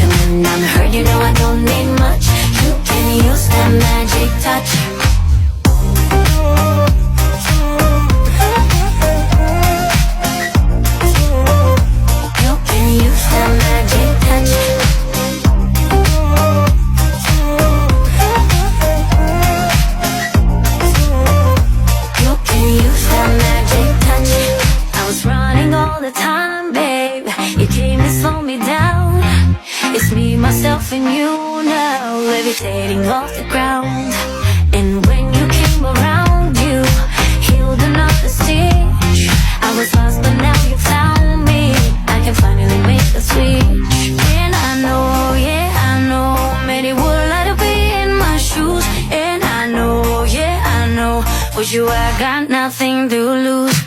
And when I'm hurt, you know I don't need much. You can use that magic touch. You can use that magic touch. You can use that magic touch. I was running all the time, babe. You came to slow me down. It's me, myself, and you now, levitating off the ground. And when you came around, you healed another stitch. I was lost, but now you found me. I can finally make the switch. And I know, yeah, I know, many would like to be in my shoes. And I know, yeah, I know, for you I got nothing to lose.